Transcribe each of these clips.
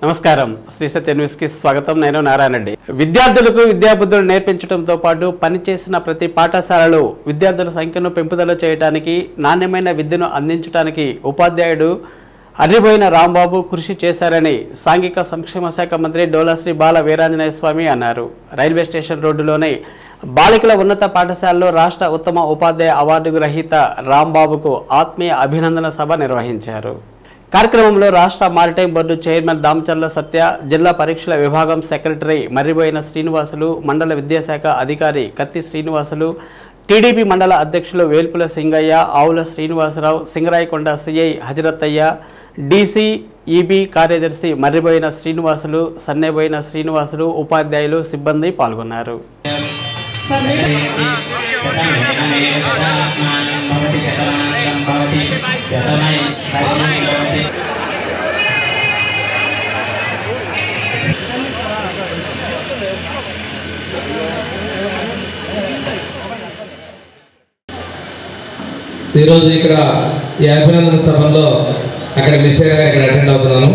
నమస్కారం శ్రీ సత్య న్యూస్ కి స్వాగతం. నేను నారాయణ రెడ్డి. విద్యార్థులకు విద్యాబుద్ధులు నేర్పించడంతో పాటు పనిచేసిన ప్రతి పాఠశాలలో విద్యార్థుల సంఖ్యను పెంపుదల చేయడానికి నాణ్యమైన విద్యను అందించడానికి ఉపాధ్యాయుడు అర్రిబోయిన రాంబాబు కృషి చేశారని సాంఘిక సంక్షేమ శాఖ మంత్రి డోలాశ్రీ బాల వీరాంజనేయ స్వామి అన్నారు. రైల్వే స్టేషన్ రోడ్డులోని బాలికల ఉన్నత పాఠశాలలో రాష్ట్ర ఉత్తమ ఉపాధ్యాయ అవార్డు గ్రహీత రాంబాబుకు ఆత్మీయ అభినందన సభ నిర్వహించారు. కార్యక్రమంలో రాష్ట్ర మారిటైమ్ బోర్డు చైర్మన్ దామచర్ల సత్య, జిల్లా పరీక్షల విభాగం సెక్రటరీ మర్రిబోయిన శ్రీనివాసులు, మండల విద్యాశాఖ అధికారి కత్తి శ్రీనివాసులు, టీడీపీ మండల అధ్యక్షులు Velpula Singayya, Avula Srinivasa Rao, Singarayakonda CI Hazarathayya, DC EB కార్యదర్శి మర్రిబోయిన శ్రీనివాసులు, సన్నెబోయిన శ్రీనివాసులు, ఉపాధ్యాయులు, సిబ్బంది పాల్గొన్నారు. ఈరోజు ఇక్కడ ఈ అభినందన సభలో అక్కడ మిస్ అయినా ఇక్కడ అటెండ్ అవుతున్నాను.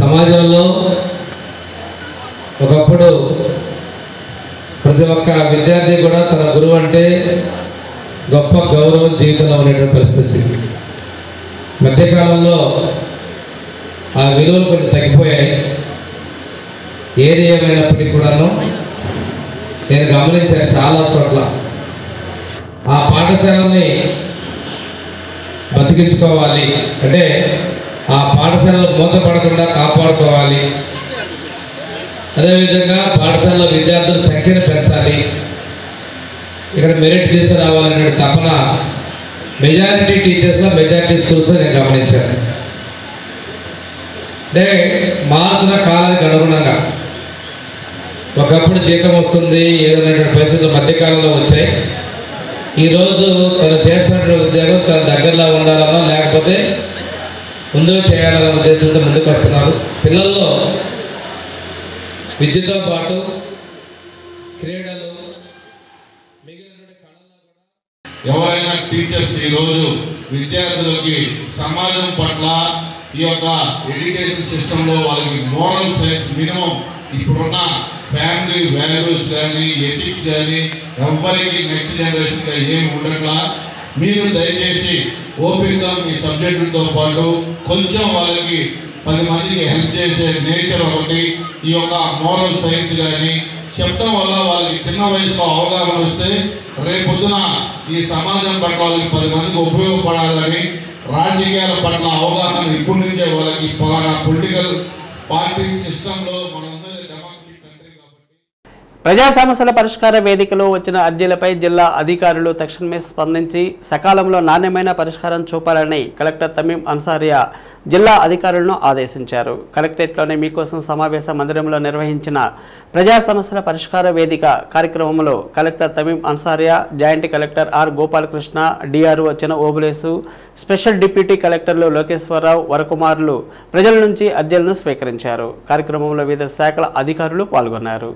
సమాజంలో ఒకప్పుడు ప్రతి ఒక్క విద్యార్థి కూడా తన గురువు అంటే గొప్ప గౌరవం జీవితంలో ఉండేటువంటి పరిస్థితి వచ్చింది. మధ్యకాలంలో ఆ విలువలు కొన్ని తగ్గిపోయాయి. ఏది ఏమైనప్పటికీ కూడాను నేను గమనించాను చాలా చోట్ల ఆ పాఠశాలని బతికించుకోవాలి అంటే ఆ పాఠశాలలో మూతపడకుండా కాపాడుకోవాలి. అదేవిధంగా పాఠశాలలో విద్యార్థుల సంఖ్యను పెంచాలి, ఇక్కడ మెరిట్ తీసుకురావాలనే తపన మెజారిటీ టీచర్స్లో మెజారిటీ స్కూల్స్లో నేను గమనించాను. అంటే మారుతున్న కాలానికి అనుగుణంగా ఒకప్పుడు జీతం వస్తుంది ఏదైనా పరిస్థితులు మధ్యకాలంలో వచ్చాయి. ఈరోజు తను చేస్తున్నటువంటి ఉద్యోగం తన దగ్గరలో ఉండాలన్నా లేకపోతే ముందుకు చేయాలన్న ఉద్దేశంతో ముందుకు వస్తున్నారు. పిల్లల్లో విద్యతో పాటు క్రీడలు మిగిలిన ఎవరైనా టీచర్స్ ఈరోజు విద్యార్థులకి సమాజం పట్ల ఈ యొక్క ఎడ్యుకేషన్ సిస్టంలో వాళ్ళకి మోరల్ సైన్స్ మినిమం ఇప్పుడున్న ఫ్యామిలీ వాల్యూస్ కానీ ఎథిక్స్ కానీ ఎవరికి నెక్స్ట్ జనరేషన్గా ఏమి ఉండట్లా. మీరు దయచేసి ఓపికగా మీ సబ్జెక్టులతో పాటు కొంచెం వాళ్ళకి 10 మందికి హెల్ప్ చేసే నేచర్ ఒకటి, ఈ యొక్క మోరల్ సైన్స్ కానీ చెప్పడం వల్ల వాళ్ళకి చిన్న వయసులో అవగాహన వస్తే రేపొద్దున ఈ సమాజం పట్ల వాళ్ళకి 10 మందికి ఉపయోగపడాలని రాజకీయాల పట్ల అవగాహన ఇప్పటి నుంచే వాళ్ళకి పొలిటికల్ పార్టీ సిస్టంలో మనం ప్రజా సమస్యల పరిష్కార వేదికలో వచ్చిన అర్జీలపై జిల్లా అధికారులు తక్షణమే స్పందించి సకాలంలో నాణ్యమైన పరిష్కారం చూపాలని కలెక్టర్ తమీం అన్సారియా జిల్లా అధికారులను ఆదేశించారు. కలెక్టరేట్లోని మీకోసం సమావేశ మందిరంలో నిర్వహించిన ప్రజా సమస్యల పరిష్కార వేదిక కార్యక్రమంలో collector Tameem Ansariya, joint collector R Gopalakrishna, DRO Chinna Obulesu, special deputy కలెక్టర్లు లోకేశ్వరరావు, వరకుమారులు ప్రజల నుంచి అర్జీలను స్వీకరించారు. కార్యక్రమంలో వివిధ శాఖల అధికారులు పాల్గొన్నారు.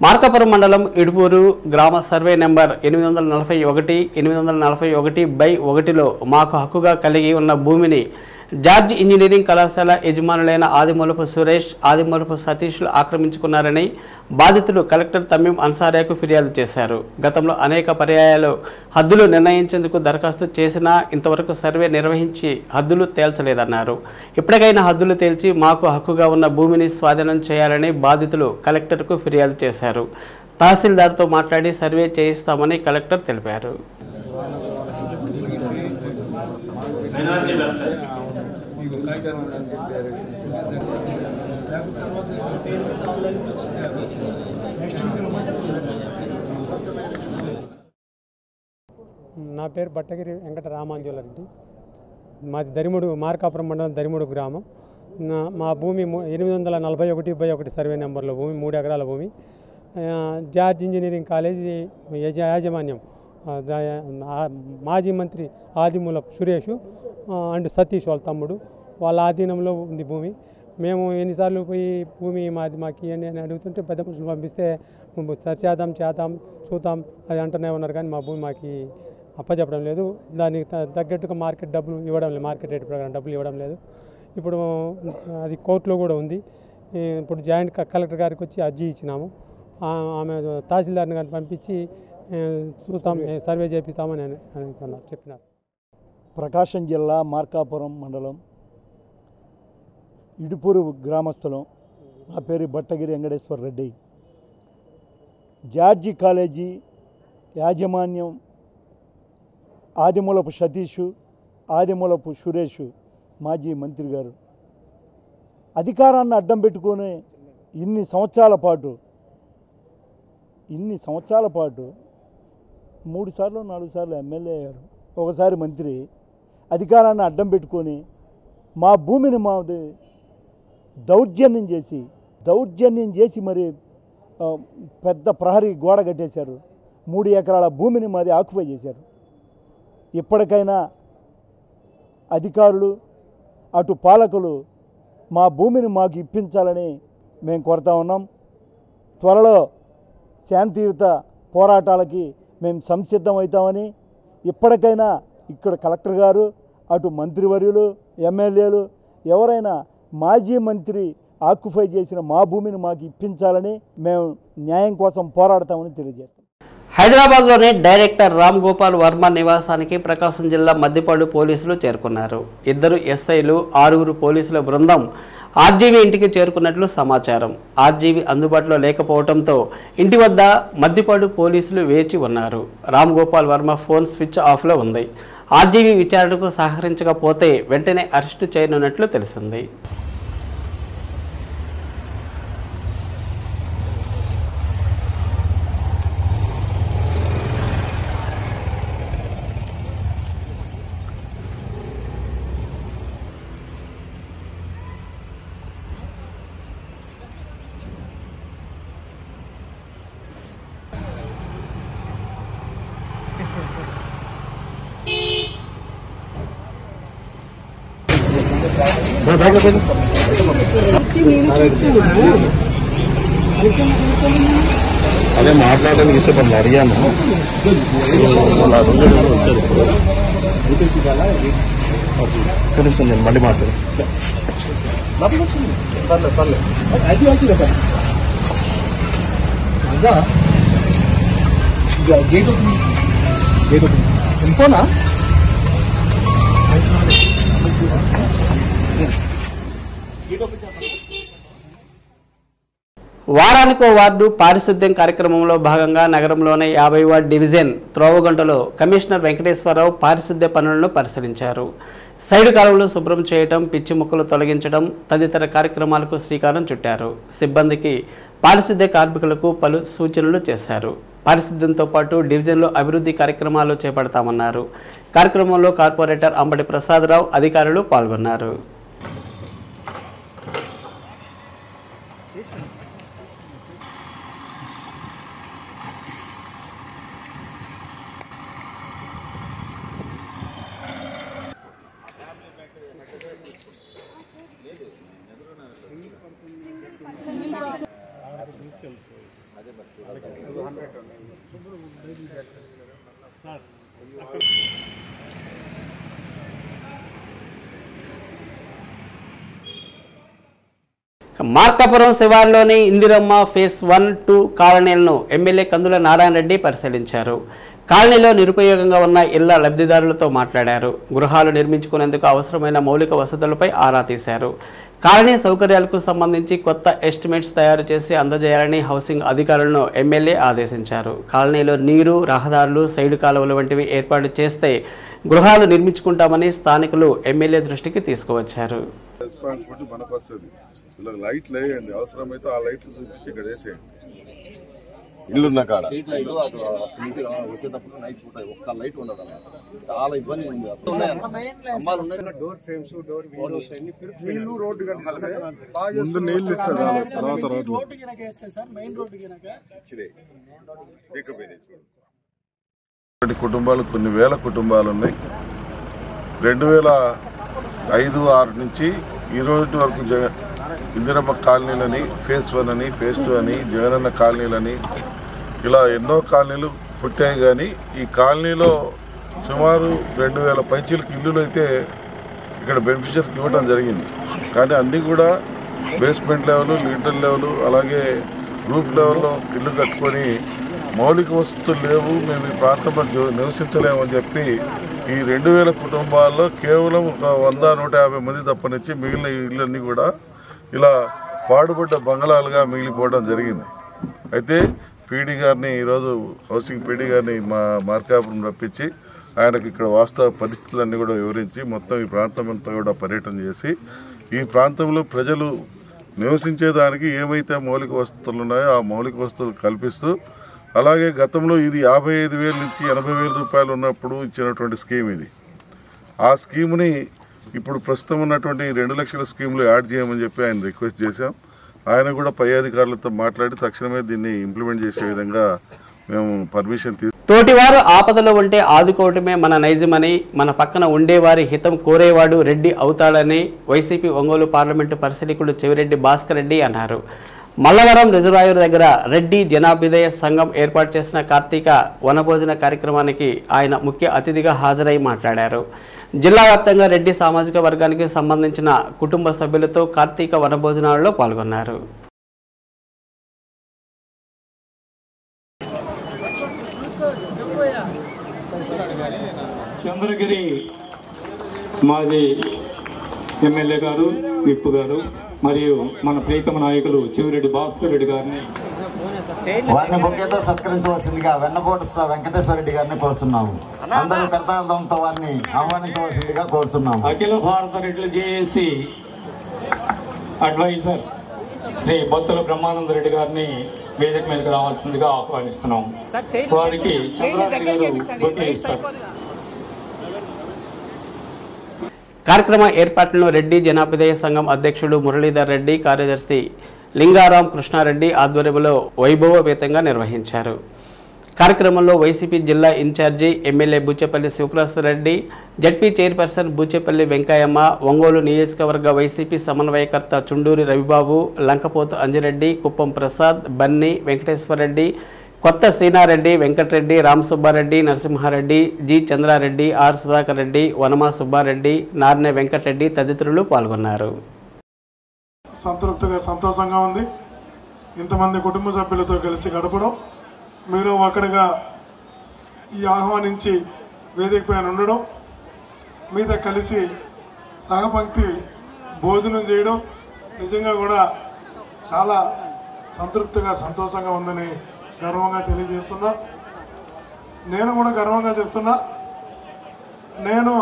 మార్కాపురం మండలం ఇడుపూరు గ్రామ సర్వే నెంబర్ 841/841లో మాకు హక్కుగా కలిగి ఉన్న భూమిని జార్జ్ ఇంజనీరింగ్ కళాశాల యజమానులైన ఆదిమూలపు సురేష్, ఆదిమూలపు సతీష్లు ఆక్రమించుకున్నారని బాధితులు కలెక్టర్ తమీం అన్సారియాకు ఫిర్యాదు చేశారు. గతంలో అనేక పర్యాయాలు హద్దులు నిర్ణయించేందుకు దరఖాస్తు చేసినా ఇంతవరకు సర్వే నిర్వహించి హద్దులు తేల్చలేదన్నారు. ఇప్పటికైనా హద్దులు తేల్చి మాకు హక్కుగా ఉన్న భూమిని స్వాధీనం చేయాలని బాధితులు కలెక్టర్కు ఫిర్యాదు చేశారు. తహసీల్దార్తో మాట్లాడి సర్వే చేయిస్తామని కలెక్టర్ తెలిపారు. నా పేరు బట్టగిరి వెంకట రామాంజులరెడ్డి. మాది దరిముడు, మార్కాపురం మండలం దరిముడు గ్రామం. మా భూమి 841/1 సర్వే నెంబర్లో భూమి, 3 ఎకరాల భూమి. జార్జ్ ఇంజనీరింగ్ కాలేజీ యాజమాన్యం మాజీ మంత్రి ఆదిమూలపు సురేష్ అండ్ సతీష్ వాళ్ళ తమ్ముడు, వాళ్ళ ఆధీనంలో ఉంది భూమి. మేము ఎన్నిసార్లు పోయి భూమి మాకు ఇవ్వండి అని అడుగుతుంటే పెద్ద మనుషులు పంపిస్తే చేద్దాం చూద్దాం అది అంటూనే ఉన్నారు, కానీ మా భూమి మాకు అప్పచెప్పడం లేదు. దానికి తగ్గట్టుగా మార్కెట్ డబ్బులు ఇవ్వడం లేదు, మార్కెట్ రేట్ ప్రకారం డబ్బులు ఇవ్వడం లేదు. ఇప్పుడు అది కోర్టులో కూడా ఉంది. ఇప్పుడు జాయింట్ కలెక్టర్ గారికి వచ్చి అర్జీ ఇచ్చినాము. ఆమె తహసీల్దార్ని గారిని పంపించి చూస్తాం, సర్వే చేపిస్తామని చెప్పినారు. ప్రకాశం జిల్లా మార్కాపురం మండలం ఇడుపూరు గ్రామస్థలం. నా పేరు బట్టగిరి వెంకటేశ్వర రెడ్డి. జార్జి కాలేజీ యాజమాన్యం ఆదిమూలపు సతీష్, ఆదిమూలపు సురేష్ మాజీ మంత్రి గారు అధికారాన్ని అడ్డం పెట్టుకొని ఇన్ని సంవత్సరాల పాటు 3 సార్లు 4 సార్లు ఎమ్మెల్యే అయ్యారు, ఒకసారి మంత్రి. అధికారాన్ని అడ్డం పెట్టుకొని మా భూమిని మాది దౌర్జన్యం చేసి మరి పెద్ద ప్రహరీ గోడ కట్టేశారు. 3 ఎకరాల భూమిని మాది ఆక్యుపై చేశారు. ఇప్పటికైనా అధికారులు అటు పాలకులు మా భూమిని మాకు ఇప్పించాలని మేము కోరుతా ఉన్నాం. త్వరలో శాంతియుత పోరాటాలకి మేము సంసిద్ధం అవుతామని, ఇప్పటికైనా ఇక్కడ కలెక్టర్ గారు, అటు మంత్రివర్యులు, ఎమ్మెల్యేలు ఎవరైనా మాజీ మంత్రి ఆక్యుపై చేసిన మా భూమిని మాకు ఇప్పించాలని మేము న్యాయం కోసం పోరాడతామని తెలియజేస్తాం. హైదరాబాద్లోని డైరెక్టర్ రామ్ గోపాల్ వర్మ నివాసానికి ప్రకాశం జిల్లా మద్దిపాడు పోలీసులు చేరుకున్నారు. 2 ఎస్ఐలు 6 పోలీసుల బృందం ఆర్జీవీ ఇంటికి చేరుకున్నట్లు సమాచారం. ఆర్జీవీ అందుబాటులో లేకపోవడంతో ఇంటి వద్ద మద్దిపాడు పోలీసులు వేచి ఉన్నారు. రామ్ గోపాల్ వర్మ ఫోన్ స్విచ్ ఆఫ్లో ఉంది. ఆర్జీవీ విచారణకు సహకరించకపోతే వెంటనే అరెస్టు చేయనున్నట్లు తెలిసింది. అదే మాట్లాడడానికి ఇష్టపడి అడిగాను. తెలుస్తుంది, నేను మళ్ళీ మాట్లాడు. ఇంకోనా వారానికో వార్డు పారిశుద్ధ్యం కార్యక్రమంలో భాగంగా నగరంలోని 50వ వార్డు డివిజన్ త్రోవగంటలో కమిషనర్ వెంకటేశ్వరరావు పారిశుద్ధ్య పనులను పరిశీలించారు. సైడు కాలువలు శుభ్రం చేయడం, పిచ్చి మొక్కలు తొలగించడం తదితర కార్యక్రమాలకు శ్రీకారం చుట్టారు. సిబ్బందికి, పారిశుద్ధ్య కార్మికులకు పలు సూచనలు చేశారు. పారిశుద్ధ్యంతో పాటు డివిజన్లో అభివృద్ధి కార్యక్రమాలు చేపడతామన్నారు. కార్యక్రమంలో కార్పొరేటర్ అంబటి ప్రసాదరావు, అధికారులు పాల్గొన్నారు. అదే బస్ మార్కాపురం శివార్లోని ఇందిరమ్మ ఫేస్ 1-2 కాలనీలను ఎమ్మెల్యే కందుల నారాయణ రెడ్డి పరిశీలించారు. కాలనీలో నిరుపయోగంగా ఉన్న ఇళ్ల లబ్ధిదారులతో మాట్లాడారు. గృహాలు నిర్మించుకునేందుకు అవసరమైన మౌలిక వసతులపై ఆరా తీశారు. కాలనీ సౌకర్యాలకు సంబంధించి కొత్త ఎస్టిమేట్స్ తయారు చేసి అందజేయాలని హౌసింగ్ అధికారులను ఎమ్మెల్యే ఆదేశించారు. కాలనీలో నీరు, రహదారులు, సైడు కాలువలు వంటివి ఏర్పాటు చేస్తే గృహాలు నిర్మించుకుంటామని స్థానికులు ఎమ్మెల్యే దృష్టికి తీసుకువచ్చారు. లైట్లు వేయండి, అవసరమైతే ఆ లైట్లు చూపించి ఇక్కడ వేసేయండి. ఇల్లున్న కాడ వచ్చేటప్పుడు నైట్ పూట ఒక్క లైట్ ఉండదు, చాలా ఇబ్బంది ఉంది. డోర్ ఫ్రేమ్స్, డోర్ విండోస్ అన్ని నీళ్లు రోడ్డు ముందు నీళ్లు ఇస్తారు, తర్వాత కుటుంబాలు కొన్ని వేల కుటుంబాలు ఉన్నాయి. 2005-6 నుంచి ఈ రోజు వరకు ఇందిరమ్మ కాలనీలని ఫేస్ 1 అని, ఫేస్ 2 అని, జగనన్న కాలనీలని ఇలా ఎన్నో కాలనీలు పుట్టాయి. కానీ ఈ కాలనీలో సుమారు 2000 పైచీలకు ఇల్లులు అయితే ఇక్కడ బెనిఫిషియర్కి ఇవ్వడం జరిగింది. కానీ అన్నీ కూడా బేస్మెంట్ లెవెల్, లీటర్ లెవెల్, అలాగే రూఫ్ లెవెల్లో ఇల్లు కట్టుకొని మౌలిక వసతులు లేవు, మేము ఈ ప్రాంతంలో నివసించలేమని చెప్పి ఈ 2000 కుటుంబాల్లో కేవలం ఒక 100-150 మంది తప్పనిచ్చి మిగిలిన ఇళ్ళన్నీ కూడా ఇలా పాడుపడ్డ బంగళాలుగా మిగిలిపోవడం జరిగింది. అయితే పీడీ గారిని ఈరోజు హౌసింగ్ పీడీ గారిని మా మార్కాపురం రప్పించి ఆయనకు ఇక్కడ వాస్తవ పరిస్థితులన్నీ కూడా వివరించి మొత్తం ఈ ప్రాంతం అంతా కూడా పర్యటన చేసి ఈ ప్రాంతంలో ప్రజలు నివసించేదానికి ఏమైతే మౌలిక వసతులు ఉన్నాయో ఆ మౌలిక వసతులు కల్పిస్తూ, అలాగే గతంలో ఇది 55,000 నుంచి 80,000 రూపాయలు ఉన్నప్పుడు ఇచ్చినటువంటి స్కీమ్ ఇది. ఆ స్కీమ్ని ఇప్పుడు ప్రస్తుతం ఉన్నటువంటి 2 లక్షల స్కీమ్లు యాడ్ చేయమని చెప్పి ఆయన రిక్వెస్ట్ చేశాం. ఆయన కూడా పై అధికారులతో మాట్లాడి తక్షణమే దీన్ని ఇంప్లిమెంట్ చేసే విధంగా మేము పర్మిషన్ తోటివారు ఆపదలో ఉంటే ఆదుకోవటమే మన నైజమని, మన పక్కన ఉండేవారి హితం కోరేవాడు రెడ్డి అవుతాడని వైసీపీ ఒంగోలు పార్లమెంటు పరిశీలకుడు చెవిరెడ్డి భాస్కర్ రెడ్డి అన్నారు. మల్లవరం రిజర్వాయర్ దగ్గర రెడ్డి జనాభ్యుదయ సంఘం ఏర్పాటు చేసిన కార్తీక వనభోజన కార్యక్రమానికి ఆయన ముఖ్య అతిథిగా హాజరై మాట్లాడారు. జిల్లా వ్యాప్తంగా రెడ్డి సామాజిక వర్గానికి సంబంధించిన కుటుంబ సభ్యులతో కార్తీక వనభోజనాలలో పాల్గొన్నారు. చంద్రగిరి మాజీ ఎమ్మెల్యే గారు, విప్ గారు మరియు మన ప్రీతమ నాయకులు చెవిరెడ్డి భాస్కర్ రెడ్డి గారిని వారిని బొకేతో సత్కరించవలసిందిగా వెన్నపోటు వెంకటేశ్వర రెడ్డి గారిని కోరుతున్నాము. అందరూ కర్తార్థంతో వారిని ఆహ్వానించవలసిందిగా కోరుతున్నాము. అఖిల భారత రెడ్డి జేఏసీ అడ్వైజర్ శ్రీ బొత్తుల బ్రహ్మానంద రెడ్డి గారిని వేదిక మీదకి రావాల్సిందిగా ఆహ్వానిస్తున్నాం. వారికి చంద్రారెడ్డి గారు బొకే ఇస్తారు. కార్యక్రమ ఏర్పాట్లను రెడ్డి జనాభ్యుదయ సంఘం అధ్యక్షుడు మురళీధర్ రెడ్డి, కార్యదర్శి లింగారాం కృష్ణారెడ్డి ఆధ్వర్యంలో వైభవపేతంగా నిర్వహించారు. కార్యక్రమంలో వైసీపీ జిల్లా ఇన్ఛార్జి MLA Buchepalli Shivaprasad Reddy, ZP chairperson Buchepalli Venkayyamma, Ongole నియోజకవర్గ వైసీపీ సమన్వయకర్త చుండూరి రవిబాబు, లంకపోతు అంజిరెడ్డి, కుప్పం ప్రసాద్, బన్నీ వెంకటేశ్వరరెడ్డి, కొత్త సీనారెడ్డి, వెంకటరెడ్డి, రామసుబ్బారెడ్డి, నరసింహారెడ్డి, జి చంద్రారెడ్డి, ఆర్ సుధాకర్ రెడ్డి, వనమా సుబ్బారెడ్డి, నార్నె వెంకటరెడ్డి తదితరులు పాల్గొన్నారు. సంతృప్తిగా సంతోషంగా ఉంది. ఇంతమంది కుటుంబ సభ్యులతో కలిసి గడపడం, మీరు ఒకటిగా ఈ ఆహ్వానించి వేదిక పైన ఉండడం, మీద కలిసి సహపంక్తి భోజనం చేయడం నిజంగా కూడా చాలా సంతృప్తిగా సంతోషంగా ఉందని గర్వంగా తెలియజేస్తున్నా. నేను కూడా గర్వంగా చెప్తున్నా, నేను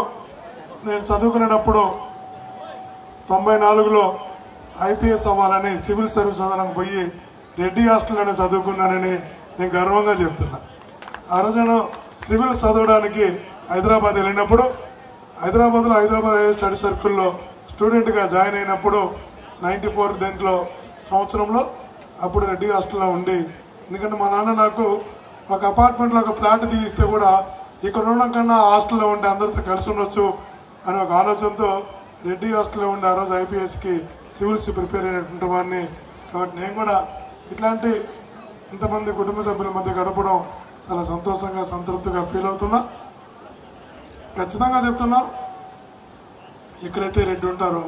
చదువుకునేటప్పుడు 94లో ఐపీఎస్ అవ్వాలని సివిల్ సర్వీస్ చదవడానికి పోయి రెడ్డి హాస్టల్లోనే చదువుకున్నానని నేను గర్వంగా చెప్తున్నా. ఆ రోజు నేను సివిల్ చదవడానికి హైదరాబాద్ వెళ్ళినప్పుడు, హైదరాబాద్లో హైదరాబాద్ స్టడీ సర్కిల్లో స్టూడెంట్గా జాయిన్ అయినప్పుడు 94 సంవత్సరంలో అప్పుడు రెడ్డి హాస్టల్లో ఉండి, ఎందుకంటే మా నాన్న నాకు ఒక అపార్ట్మెంట్లో ఒక ఫ్లాట్ తీయిస్తే కూడా ఇక్కడ ఉండడం కన్నా హాస్టల్లో ఉండి అందరితో కలిసి ఉండొచ్చు అని ఒక ఆలోచనతో రెడ్డి హాస్టల్లో ఉండి ఆ రోజు ఐపీఎస్కి సివిల్స్ ప్రిపేర్ అయినటువంటి వాడిని. కాబట్టి నేను కూడా ఇట్లాంటి ఇంతమంది కుటుంబ సభ్యుల మధ్య గడపడం చాలా సంతోషంగా సంతృప్తిగా ఫీల్ అవుతున్నా. ఖచ్చితంగా చెప్తున్నా, ఎక్కడైతే రెడ్డి ఉంటారో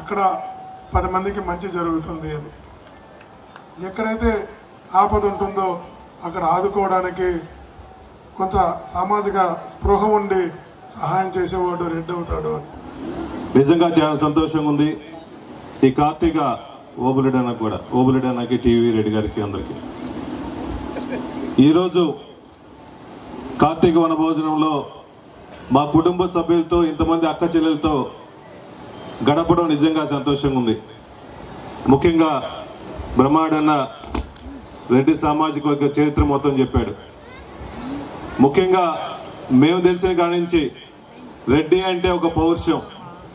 అక్కడ 10 మందికి మంచి జరుగుతుంది అని. ఎక్కడైతే ఆపద ఉంటుందో అక్కడ ఆదుకోవడానికి కొంత సామాజిక స్పృహ ఉండి సహాయం చేసేవాడు రెడ్డి అవుతాడు అని. నిజంగా చాలా సంతోషంగా ఉంది. ఈ కార్తీక ఓబులెడ్డి అన్నకి టీవీ రెడ్డి గారికి అందరికీ ఈరోజు కార్తీక వనభోజనంలో మా కుటుంబ సభ్యులతో ఇంతమంది అక్క చెల్లెలతో గడపడం నిజంగా సంతోషంగా ఉంది. ముఖ్యంగా బ్రహ్మాడన్న రెడ్డి సామాజిక వర్గ చరిత్ర మొత్తం చెప్పాడు. ముఖ్యంగా మేము తెలిసిన కాడి నుంచి రెడ్డి అంటే ఒక పౌరుషం,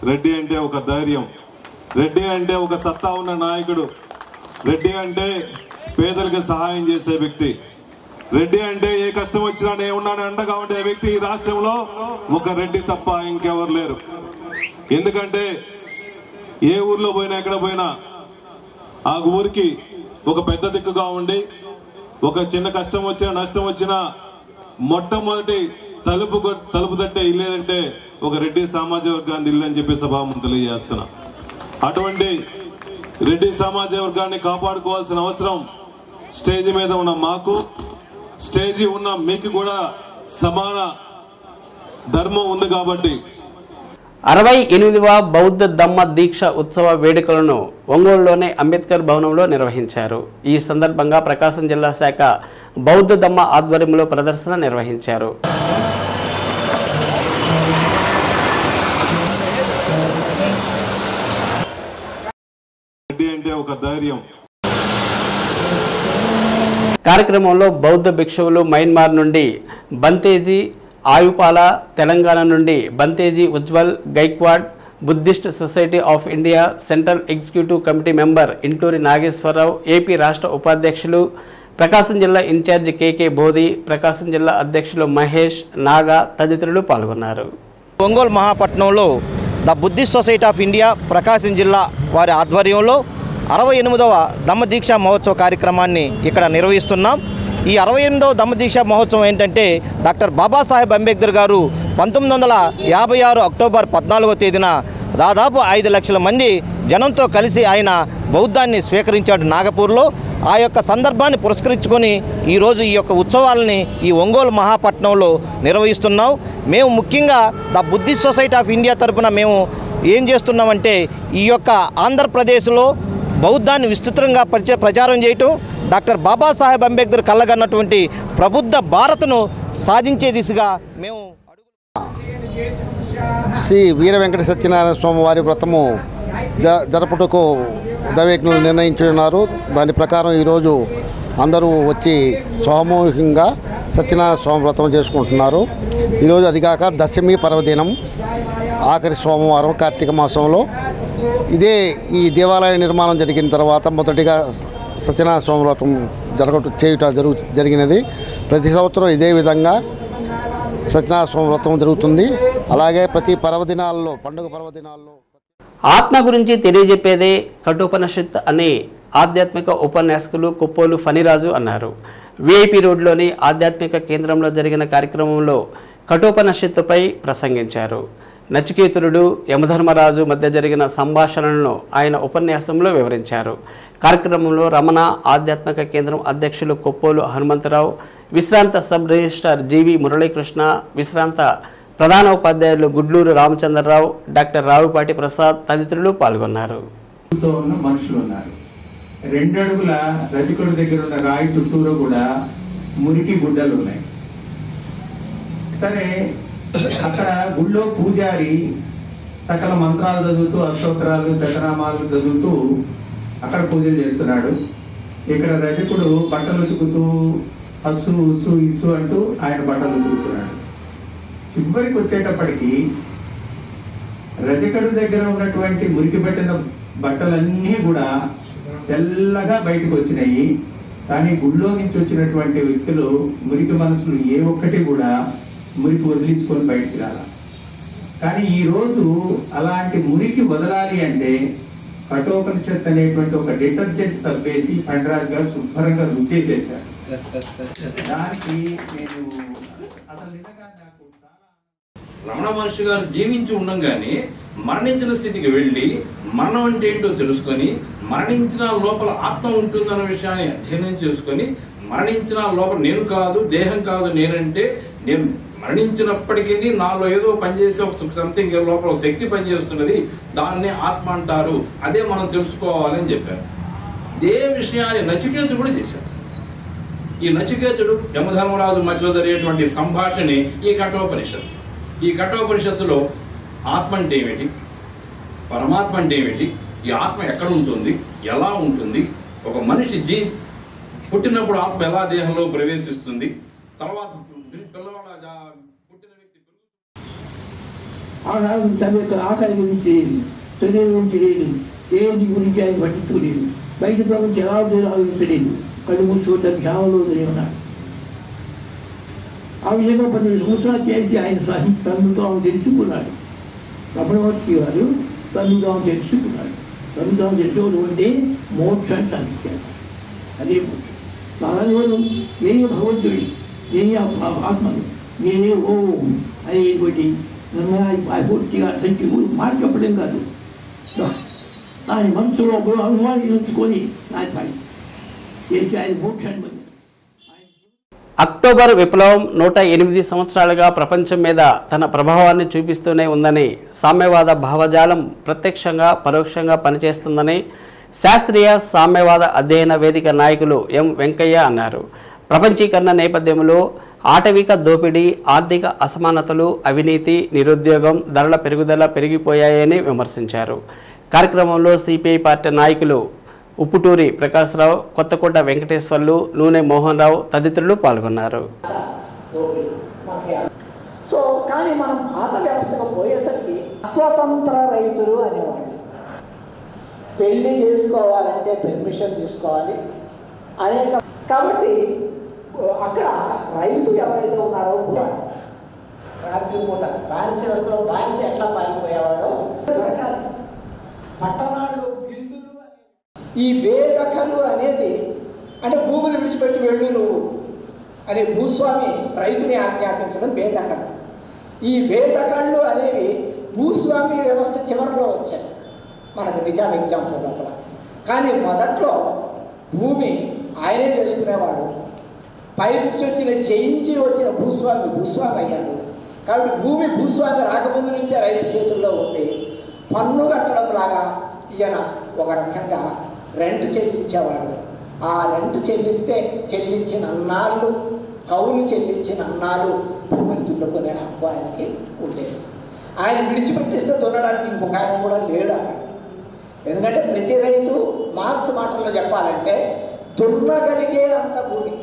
రెడ్డి అంటే ఒక ధైర్యం, రెడ్డి అంటే ఒక సత్తా ఉన్న నాయకుడు, రెడ్డి అంటే పేదలకు సహాయం చేసే వ్యక్తి, రెడ్డి అంటే ఏ కష్టం వచ్చినా నేను ఉన్నాను అండగా ఉండే వ్యక్తి ఈ రాష్ట్రంలో ఒక రెడ్డి తప్ప ఇంకెవరు లేరు. ఎందుకంటే ఏ ఊర్లో పోయినా ఎక్కడ పోయినా ఆ ఊరికి ఒక పెద్ద దిక్కుగా ఉండి ఒక చిన్న కష్టం వచ్చినా నష్టం వచ్చినా మొట్టమొదటి తలుపు తట్టే ఇల్లేదంటే ఒక రెడ్డి సామాజిక వర్గాన్ని ఇల్లు అని చెప్పి సభాముఖం తెలియజేస్తున్నా. అటువంటి రెడ్డి సామాజిక వర్గాన్ని కాపాడుకోవాల్సిన అవసరం స్టేజ్ మీద ఉన్న మాకు, స్టేజీ ఉన్న మీకు కూడా సమాన ధర్మం ఉంది. కాబట్టి 68వ బౌద్ధ ధమ్మ దీక్ష ఉత్సవ వేడుకలను ఒంగోలులోని అంబేద్కర్ భవనంలో నిర్వహించారు. ఈ సందర్భంగా ప్రకాశం జిల్లా శాఖ బౌద్ధ ధమ్మ ఆధ్వర్యంలో ప్రదర్శన నిర్వహించారు. రెడ్డి అంటే ఒక ధైర్యం. కార్యక్రమంలో బౌద్ధ భిక్షువులు మయన్మార్ నుండి బంతేజీ ఆయుపాల, తెలంగాణ నుండి Bhanteji Ujwal Gaikwad, Buddhist society of India central executive committee member Inturi Nageswararao, AP రాష్ట్ర ఉపాధ్యక్షులు, ప్రకాశం జిల్లా ఇన్ఛార్జి కేకే బోధి, ప్రకాశం జిల్లా అధ్యక్షులు మహేష్, నాగా తదితరులు పాల్గొన్నారు. ఒంగోలు మహాపట్నంలో the Buddhist society of India Prakasam జిల్లా వారి ఆధ్వర్యంలో 68వ ధమ్మదీక్ష మహోత్సవ కార్యక్రమాన్ని ఇక్కడ నిర్వహిస్తున్నాం. ఈ 68వ ధమ్మదీక్ష మహోత్సవం ఏంటంటే డాక్టర్ బాబాసాహెబ్ అంబేద్కర్ గారు 1956 అక్టోబర్ 14వ తేదీన దాదాపు 5 లక్షల మంది జనంతో కలిసి ఆయన బౌద్ధాన్ని స్వీకరించాడు నాగపూర్లో. ఆ యొక్క సందర్భాన్ని పురస్కరించుకొని ఈరోజు ఈ యొక్క ఉత్సవాలని ఈ ఒంగోలు మహాపట్నంలో నిర్వహిస్తున్నాం. మేము ముఖ్యంగా the Buddhist society of India తరఫున మేము ఏం చేస్తున్నామంటే ఈ యొక్క ఆంధ్రప్రదేశ్లో బౌద్ధాన్ని విస్తృతంగా ప్రచారం చేయటం, డాక్టర్ బాబాసాహెబ్ అంబేద్కర్ కళ్ళగన్నటువంటి ప్రబుద్ధ భారత్ను సాధించే దిశగా మేము శ్రీ వీర వెంకట సత్యనారాయణ స్వామి వారి వ్రతము జరపటకు దైవజ్ఞులు నిర్ణయించి ఉన్నారు. దాని ప్రకారం ఈరోజు అందరూ వచ్చి సామూహికంగా సత్యనారాయణ స్వామి వ్రతం చేసుకుంటున్నారు. ఈరోజు అదిగాక దశమి పర్వదినం, ఆఖరి సోమవారం కార్తీక మాసంలో. ఇదే ఈ దేవాలయ నిర్మాణం జరిగిన తర్వాత మొదటిగా సత్యనారాయణ స్వామి వ్రతం జరిగినది. ప్రతి సంవత్సరం ఇదే విధంగా సత్యనారాయణ స్వామి వ్రతం జరుగుతుంది. అలాగే ప్రతి పర్వదినాల్లో, పండుగ పర్వదినాల్లో ఆత్మ గురించి తెలియజెప్పేదే కఠోపనిషత్ అని ఆధ్యాత్మిక ఉపన్యాసకులు కొప్పోలు ఫణిరాజు అన్నారు. విఐపి రోడ్లోని ఆధ్యాత్మిక కేంద్రంలో జరిగిన కార్యక్రమంలో కఠోపనిషత్తుపై ప్రసంగించారు. నచికేతుడు యమధర్మరాజు మధ్య జరిగిన సంభాషణలను ఆయన ఉపన్యాసంలో వివరించారు. కార్యక్రమంలో రమణ ఆధ్యాత్మిక కేంద్రం అధ్యక్షులు కొప్పోలు హనుమంతరావు, విశ్రాంత సబ్ రిజిస్ట్రార్ జీవి మురళీకృష్ణ, విశ్రాంత ప్రధాన ఉపాధ్యాయులు గుడ్లూరు రామచంద్రరావు, డాక్టర్ రావుపాటి ప్రసాద్ తదితరులు పాల్గొన్నారు. మనుషులు ఉన్నారు. 2 అడుగుల రతికొడు దగ్గర ఉన్న రాయి చుట్టూరు కూడా మురికి గుడ్డలు ఉన్నాయి. సరే, అక్కడ గుళ్ళో పూజారి సకల మంత్రాలు చదువుతూ, అష్టోత్తరాలు చక్రనామాలు చదువుతూ అక్కడ పూజలు చేస్తున్నాడు. ఇక్కడ రజకుడు బట్టలు ఉతుకుతూ అస్సు ఉస్సు ఇస్సు అంటూ ఆయన బట్టలు ఉతుకుతున్నాడు. చివరికి వచ్చేటప్పటికి రజకుడు దగ్గర ఉన్నటువంటి మురికి పట్టిన బట్టలన్నీ కూడా తెల్లగా బయటకు వచ్చినాయి. కానీ గుళ్ళో నుంచి వచ్చినటువంటి వ్యక్తులు, మురికి మనసులు ఏ ఒక్కటి కూడా మురికి వదిలించుకొని బయటికి రాల. కానీ ఈరోజు అలాంటి మురికి వదలాలి అంటే కఠోపనిషత్ అనేటువంటి ఒక డిటర్జెంట్ సబ్బేసి పండరాజుగా శుభ్రంగా రుద్దేసేశారు. దానికి నేను అసలు నిజంగా నాకు రమణ మహర్షి గారు జీవించి ఉండంగానే మరణించిన స్థితికి వెళ్ళి మరణం అంటే ఏంటో తెలుసుకొని మరణించిన లోపల ఆత్మ ఉంటుందన్న విషయాన్ని అధ్యయనం చేసుకొని మరణించిన లోపల నేను కాదు దేహం కాదు నేనంటే నేను మరణించినప్పటికీ నాలో ఏదో పనిచేసే ఒక సంథింగ్ లోపల శక్తి పనిచేస్తున్నది, దాన్నే ఆత్మ అంటారు, అదే మనం తెలుసుకోవాలని చెప్పారు. ఇదే విషయాన్ని నచికేతుడు కూడా చేశాడు. ఈ నచికేతుడు యమధర్మరాజు మధ్యలో జరిగేటువంటి సంభాషణే ఈ కఠోపనిషత్తు. ఈ కఠోపనిషత్తులో ఆత్మ అంటే ఏమిటి, పరమాత్మ అంటే ఏమిటి, ఈ ఆత్మ ఎక్కడ ఉంటుంది, ఎలా ఉంటుంది, ఒక మనిషి పుట్టినప్పుడు ఆత్మ ఎలా దేహంలో ప్రవేశిస్తుంది, తర్వాత పిల్లవాడు పుట్టిన వ్యక్తి ఆనాడు తన యొక్క ఆకలి గురించి లేదు, శరీరం గురించి లేదు, ఏంటి గురించి ఆయన పట్టించుకోలేదు, బయట ప్రపంచం ఎలా ఉంటుందో ఆలోచించలేదు, కళ్ళు మూసుకోవటం ధ్యానంలో ఉన్నాడు. ఆ విధంగా 12 సంవత్సరాలు చేసి ఆయన తను తాను తెలుసుకున్నాడు. రమణ మహర్షి గారు తను తాను తెలుసుకున్నాడు. తను తాను తెలుసుకోవడం అంటే మోక్షాన్ని సాధించాడు. అదే మోక్షం. అలాగే నేనే భగవంతుడి, నేనే ఆత్మను, నేనే ఓం అనేటువంటి పూర్తిగా అర్థం మాట చెప్పడం కాదు, దాని మనసులో అనుమానించుకొని దాని పని చేసి ఆయన మోక్షాన్ని పొందాడు. అక్టోబర్ విప్లవం 108 సంవత్సరాలుగా ప్రపంచం మీద తన ప్రభావాన్ని చూపిస్తూనే ఉందని, సామ్యవాద భావజాలం ప్రత్యక్షంగా పరోక్షంగా పనిచేస్తుందని శాస్త్రీయ సామ్యవాద అధ్యయన వేదిక నాయకులు ఎం వెంకయ్య అన్నారు. ప్రపంచీకరణ నేపథ్యంలో ఆటవిక దోపిడీ, ఆర్థిక అసమానతలు, అవినీతి, నిరుద్యోగం, ధరల పెరుగుదల పెరిగిపోయాయని విమర్శించారు. కార్యక్రమంలో సిపిఐ పార్టీ నాయకులు ఉప్పుటూరి ప్రకాశ్రావు, కొత్తకోట వెంకటేశ్వర్లు, నూనె మోహన్ రావు తదితరులు పాల్గొన్నారు. సో కానీ మనం పాత వ్యవస్థకు పోయేసరికి స్వతంత్ర రైతులు అనేవాళ్ళు. పెళ్లి చేసుకోవాలంటే పెర్మిషన్ తీసుకోవాలి అనేక. కాబట్టి అక్కడ రైతు ఎవరైతే ఉన్నారో రాత్రి పూట బానిస వ్యవస్థలో బానిస ఎట్లా పారిపోయేవాడో దొరకాలి. పట్టణాల్లో ఈ బేదఖలు అనేది అంటే భూమిని విడిచిపెట్టి వెళ్ళు నువ్వు అనే భూస్వామి రైతుని ఆజ్ఞాపించడం బేదఖలు. ఈ బేదఖళ్ళు అనేవి భూస్వామి వ్యవస్థ చివరిలో వచ్చాయి మనకు నిజాం ఎగ్జాంపుల్ లోపల. కానీ మొదట్లో భూమి ఆయనే చేసుకునేవాడు. పైనుంచి జయించి వచ్చిన భూస్వామి అయ్యాడు. కాబట్టి భూమి భూస్వామి రాకముందు నుంచే రైతు చేతుల్లో ఉంది. పన్ను కట్టడం లాగా ఈయన ఒక రకంగా రెంట్ చెల్లించేవాడు. ఆ రెంట్ చెల్లించిన అన్నాళ్ళు, కౌలు చెల్లించిన అన్నాళ్ళు భూమిని దున్నుకునే హక్కు ఆయనకి ఉండేది. ఆయన విడిచిపెట్టిస్తే దున్నడానికి ఇంకొక ఆయన కూడా లేడు అక్కడ. ఎందుకంటే ప్రతి రైతు మార్క్స్ మాటల్లో చెప్పాలంటే దున్నగలిగే అంత భూమి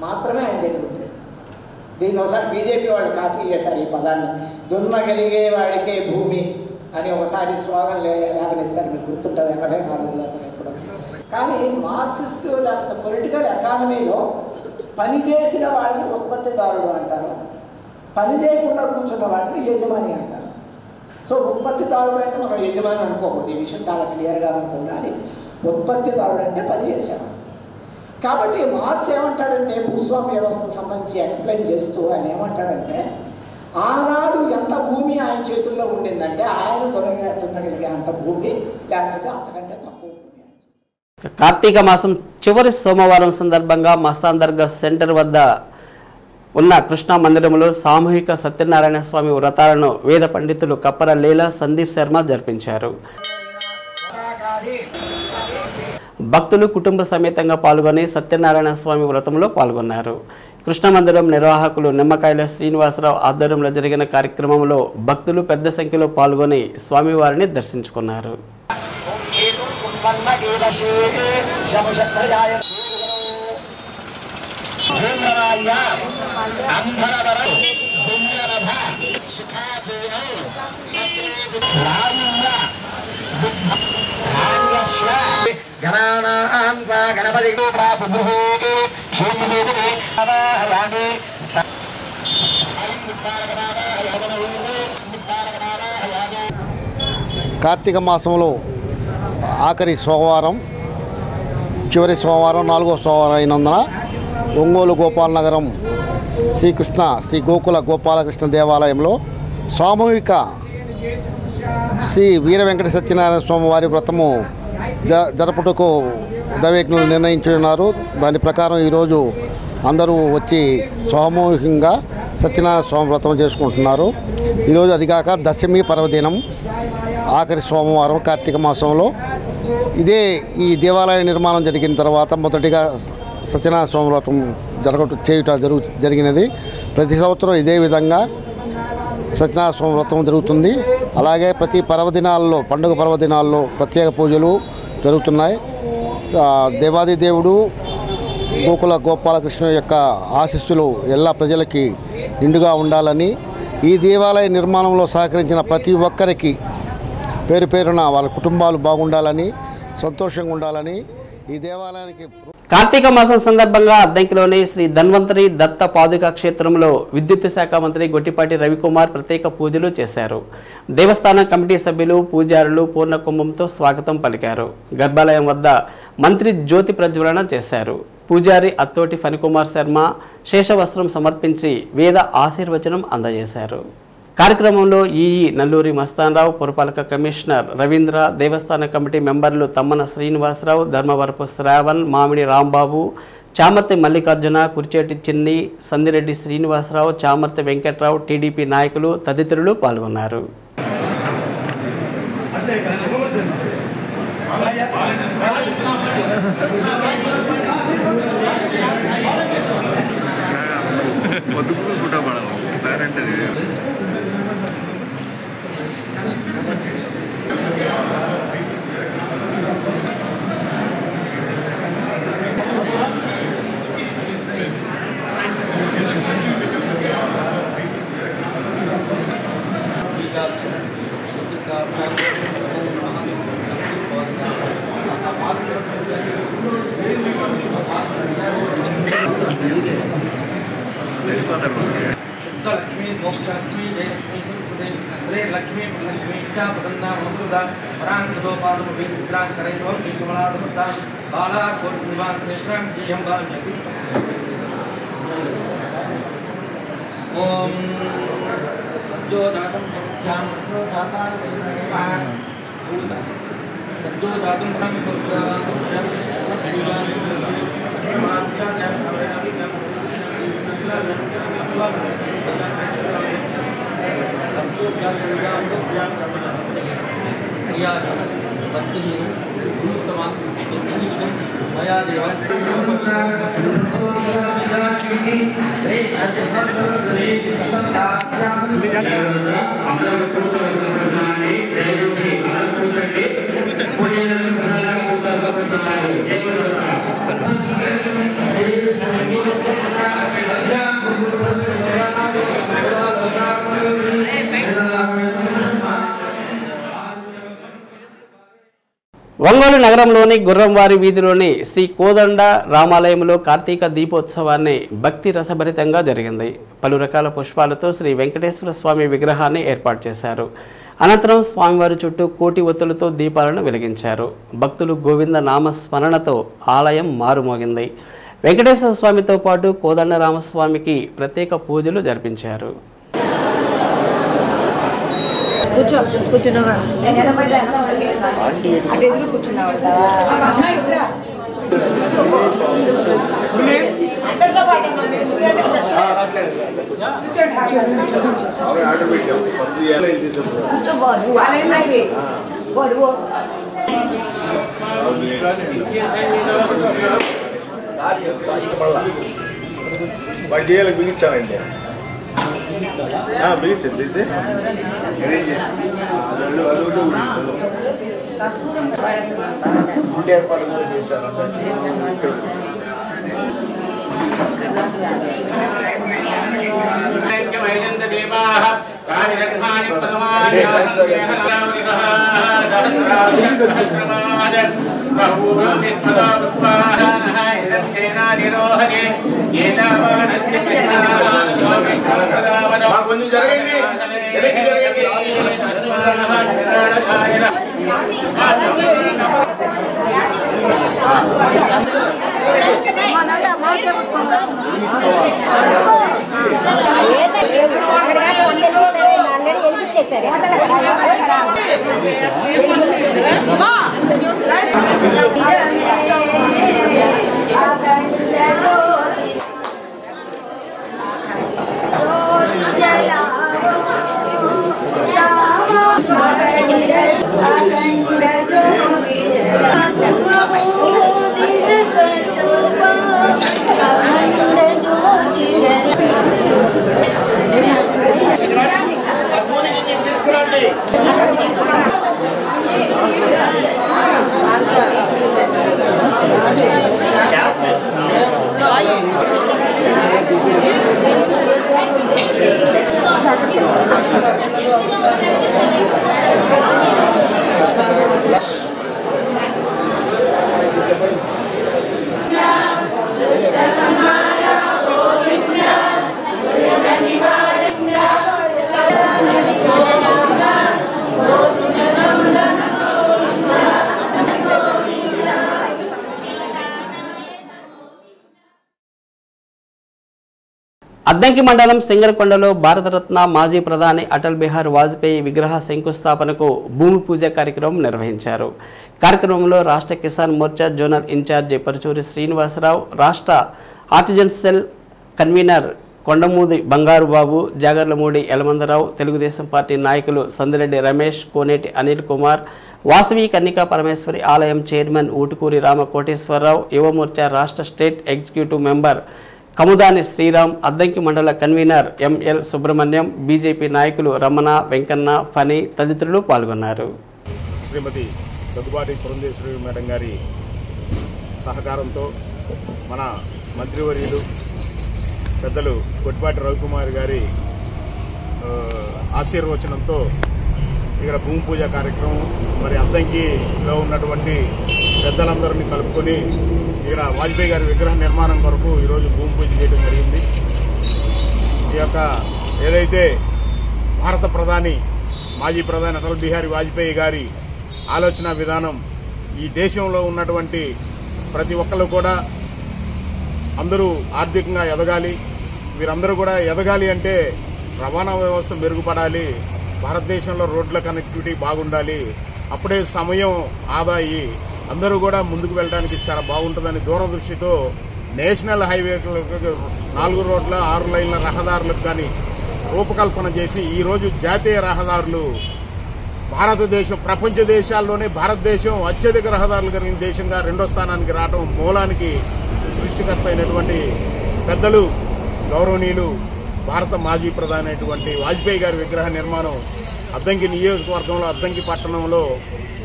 మాత్రమే ఆయన దగ్గర ఉండేది. దీన్ని ఒకసారి బీజేపీ వాళ్ళు కాపీ చేశారు ఈ పదాన్ని, దున్నగలిగే వాడికే భూమి అని ఒకసారి స్లోగన్ లేవనెత్తారు. మీకు గుర్తుంటుంది 84లో ఎప్పుడు. కానీ మార్క్సిస్టు లేకపోతే పొలిటికల్ ఎకానమీలో పనిచేసిన వాడిని ఉత్పత్తిదారుడు అంటారు, పని చేయకుండా కూర్చున్న వాడిని యజమాని అంటారు. సో ఉత్పత్తిదారుడు అంటే మనం యజమాని అనుకోకూడదు. ఈ విషయం చాలా క్లియర్గా మనకు ఉండాలి. ఉత్పత్తిదారుడు అంటే పని చేసేవాడు. కాబట్టి మార్క్స్ ఏమంటాడంటే భూస్వామ్య వ్యవస్థకు సంబంధించి ఎక్స్ప్లెయిన్ చేస్తూ ఆయన ఏమంటాడంటే ఆనాడు ఎంత భూమి ఆయన చేతుల్లో ఉండిందంటే ఆయన దున్నగలిగే అంత భూమి, లేకపోతే అంతకంటే తక్కువ భూమి. కార్తీక మాసం చివరి సోమవారం సందర్భంగా మస్తాన్ దర్గా సెంటర్ వద్ద ఉన్న కృష్ణా మందిరంలో సామూహిక సత్యనారాయణ స్వామి వ్రతాలను వేద పండితులు కప్పర లీలా సందీప్ శర్మ జరిపించారు. భక్తులు కుటుంబ సమేతంగా పాల్గొని సత్యనారాయణ స్వామి వ్రతంలో పాల్గొన్నారు. కృష్ణ మందిరం నిర్వాహకులు నిమ్మకాయల శ్రీనివాసరావు ఆధ్వర్యంలో జరిగిన కార్యక్రమంలో భక్తులు పెద్ద సంఖ్యలో పాల్గొని స్వామివారిని దర్శించుకున్నారు. కార్తీక మాసంలో ఆఖరి సోమవారం, చివరి సోమవారం, 4వ సోమవారం అయినందున ఒంగోలు గోపాలనగరం శ్రీ గోకుల గోపాలకృష్ణ దేవాలయంలో సామూహిక శ్రీ వీర వెంకట సత్యనారాయణ స్వామి వారి వ్రతము జరపుటకు దైవజ్ఞులు నిర్ణయించి ఉన్నారు. దాని ప్రకారం ఈరోజు అందరూ వచ్చి సామూహికంగా సత్యనారాయణ స్వామి వ్రతం చేసుకుంటున్నారు. ఈరోజు అదిగాక దశమి పర్వదినం, ఆఖరి సోమవారం కార్తీక మాసంలో. ఈ దేవాలయ నిర్మాణం జరిగిన తర్వాత మొదటిగా సత్యనారాయణ స్వామి వ్రతం జరిగినది. ప్రతి సంవత్సరం ఇదే విధంగా సత్యనారాయణ స్వామి వ్రతం జరుగుతుంది. అలాగే ప్రతి పర్వదినాల్లో, పండుగ పర్వదినాల్లో ప్రత్యేక పూజలు జరుగుతున్నాయి. దేవాది దేవుడు గోకుల గోపాలకృష్ణ యొక్క ఆశీస్సులు എല്ലാ ప్రజలకి నిండుగా ఉండాలని, ఈ దేవాలయ నిర్మాణంలో సహకరించిన ప్రతి ఒక్కరికి పేరు పేరున వాళ్ళ కుటుంబాలు బాగుండాలని, సంతోషంగా ఉండాలని ఈ దేవాలయానికి. కార్తీక మాసం సందర్భంగా అద్దంకిలోని శ్రీ ధన్వంతరి దత్త పాదుకా క్షేత్రంలో విద్యుత్ శాఖ మంత్రి గొట్టిపాటి రవికుమార్ ప్రత్యేక పూజలు చేశారు. దేవస్థానం కమిటీ సభ్యులు, పూజారులు పూర్ణ కుంభంతో స్వాగతం పలికారు. గర్భాలయం వద్ద మంత్రి జ్యోతి ప్రజ్వలన చేశారు. పూజారి అత్తోటి ఫణికుమార్ శర్మ శేషవస్త్రం సమర్పించి వేద ఆశీర్వచనం అందజేశారు. కార్యక్రమంలో ఈఈ నల్లూరి మస్తాన్రావు, పురపాలక కమిషనర్ రవీంద్ర, దేవస్థాన కమిటీ మెంబర్లు తమ్మన శ్రీనివాసరావు, ధర్మవరపు శ్రావణ్, మామిడి రాంబాబు, చామర్తి మల్లికార్జున, కురిచేటి చిన్ని, సందిరెడ్డి శ్రీనివాసరావు, చామర్తి వెంకట్రావు, టీడీపీ నాయకులు తదితరులు పాల్గొన్నారు. ఒంగోలు నగరంలోని గుర్రంవారి వీధిలోని శ్రీ కోదండ రామాలయంలో కార్తీక దీపోత్సవాన్ని భక్తి రసభరితంగా జరిగింది. పలు రకాల పుష్పాలతో శ్రీ వెంకటేశ్వర స్వామి విగ్రహాన్ని ఏర్పాటు చేశారు. అనంతరం స్వామివారి చుట్టూ కోటి ఒత్తులతో దీపాలను వెలిగించారు. భక్తులు గోవింద నామస్మరణతో ఆలయం మారుమోగింది. వెంకటేశ్వర స్వామితో పాటు కోదండ రామస్వామికి ప్రత్యేక పూజలు జరిపించారు. బిగించాలండి బిగించండి గుండె ఏర్పాటు కూడా చేశారు. కొంచెం జరగండి, వెనక్కి జరగండి. అద్దంకి మండలం సింగరకొండలో భారతరత్న మాజీ ప్రధాని అటల్ బిహారీ వాజ్పేయి విగ్రహ శంకుస్థాపనకు భూమి పూజ కార్యక్రమం నిర్వహించారు. కార్యక్రమంలో రాష్ట్ర కిసాన్ మోర్చా జోనల్ ఇన్ఛార్జి పరుచూరి శ్రీనివాసరావు, రాష్ట్ర ఆర్టిజన్ సెల్ కన్వీనర్ కొండమూది బంగారు బాబు, జాగర్లమూడి యలమందరావు, తెలుగుదేశం పార్టీ నాయకులు సందిరెడ్డి రమేష్, కోనేటి అనిల్ కుమార్, వాసవి కన్నికా పరమేశ్వరి ఆలయం చైర్మన్ ఊటుకూరి రామ కోటేశ్వరరావు, యువమోర్చా రాష్ట్ర state executive member Kamudani Sriram, Addanki మండల కన్వీనర్ ఎంఎల్ సుబ్రహ్మణ్యం, బీజేపీ నాయకులు రమణ, వెంకన్న, ఫణి తదితరులు పాల్గొన్నారు. శ్రీమతి దగ్గుబాటి పురంధేశ్వరి మేడం గారి సహకారంతో మన మంత్రివర్యులు పెద్దలు కొట్టిపాటి రవికుమార్ గారి ఆశీర్వచనంతో ఇక్కడ భూమి పూజ కార్యక్రమం మరి అద్దంకిలో ఉన్నటువంటి పెద్దలందరినీ కలుపుకొని ఇక్కడ వాజ్పేయి గారి విగ్రహ నిర్మాణం కొరకు ఈరోజు భూమి పూజ చేయడం జరిగింది. ఈ యొక్క ఏదైతే భారత ప్రధాని మాజీ ప్రధాని అటల్ బిహారీ వాజ్పేయి గారి ఆలోచన విధానం ఈ దేశంలో ఉన్నటువంటి ప్రతి ఒక్కరు కూడా అందరూ ఆర్థికంగా ఎదగాలి, వీరందరూ కూడా ఎదగాలి అంటే రవాణా వ్యవస్థ మెరుగుపడాలి, భారతదేశంలో రోడ్ల కనెక్టివిటీ బాగుండాలి, అప్పుడే సమయం ఆదా అయ్యి అందరూ కూడా ముందుకు వెళ్ళడానికి చాలా బాగుంటుందని దూరదృష్టితో నేషనల్ హైవేలకు 4 రోడ్ల 6 లైన్ల రహదారులకు కానీ రూపకల్పన చేసి ఈరోజు జాతీయ రహదారులు భారతదేశం ప్రపంచ దేశాల్లోనే భారతదేశం అత్యధిక రహదారులు కలిగిన దేశంగా 2వ స్థానానికి రావడం మూలానికి సృష్టికర్త అయినటువంటి పెద్దలు గౌరవనీయులు భారత మాజీ ప్రధాని అయినటువంటి వాజ్పేయి గారి విగ్రహ నిర్మాణం అద్దంకి నియోజకవర్గంలో అద్దంకి పట్టణంలో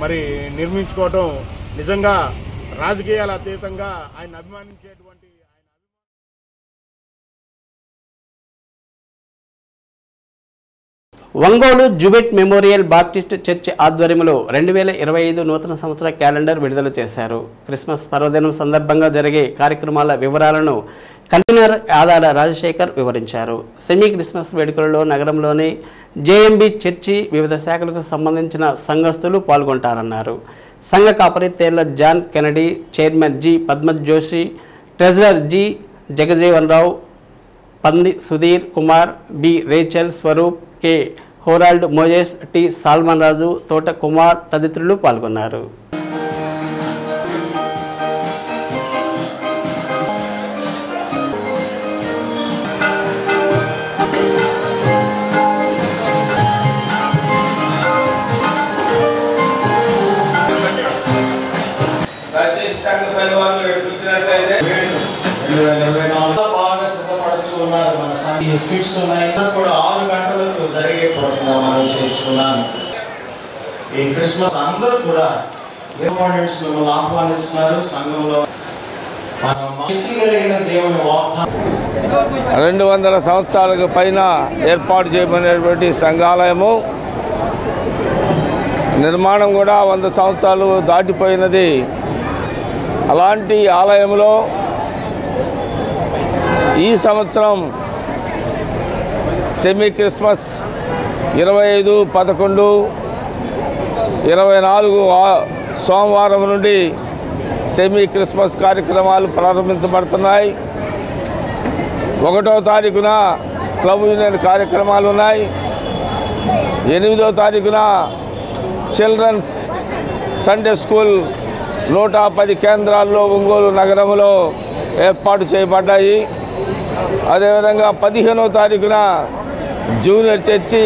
మరి నిర్మించుకోవడం నిజంగా రాజకీయాల అతీతంగా ఆయన అభిమానించేటువంటి ఒంగోలు జుబెట్ మెమోరియల్ బాప్టిస్ట్ చర్చ్ ఆధ్వర్యంలో 2025 నూతన సంవత్సర క్యాలెండర్ విడుదల చేశారు. క్రిస్మస్ పర్వదినం సందర్భంగా జరిగే కార్యక్రమాల వివరాలను కన్వీనర్ ఆదాల రాజశేఖర్ వివరించారు. సెమీ క్రిస్మస్ వేడుకలలో నగరంలోని జేఎంబీ చర్చి వివిధ శాఖలకు సంబంధించిన సంఘస్థులు పాల్గొంటారన్నారు. సంఘ కాపరి Tella John Kennedy, chairman G Padmaj Joshi, treasurer G Jagjivan Rao, Pandi Sudheer Kumar, B Rachel Swaroop, K Harold Moses, T Solomon Raju, Thota Kumar తదితరులు పాల్గొన్నారు. బాగా సిద్ధపడుచున్నారు. మన స్కిట్స్ ఉన్నాయి కూడా 6 గంటలకు జరిగే ప్రోగ్రాం చేయించుకున్నాను. ఈ క్రిస్మస్ అందరూ కూడా ఇంపార్టెంట్స్ మిమ్మల్ని ఆహ్వానిస్తున్నారు. సంఘంలో దేవుని వాగ్దానం 200 సంవత్సరాలకు పైన ఏర్పాటు చేయబడినటువంటి సంఘాలయము నిర్మాణం కూడా 100 సంవత్సరాలు దాటిపోయినది. అలాంటి ఆలయంలో ఈ సంవత్సరం సెమీ క్రిస్మస్ 25/11/24 సోమవారం నుండి సెమీ క్రిస్మస్ కార్యక్రమాలు ప్రారంభించబడుతున్నాయి. 1వ తారీఖున క్లబ్ యూనియన్ కార్యక్రమాలు ఉన్నాయి. 8వ తారీఖున చిల్డ్రన్స్ సండే స్కూల్ 110 కేంద్రాల్లో ఒంగోలు నగరంలో ఏర్పాటు చేయబడ్డాయి. అదేవిధంగా 15వ తారీఖున జూనియర్ చర్చి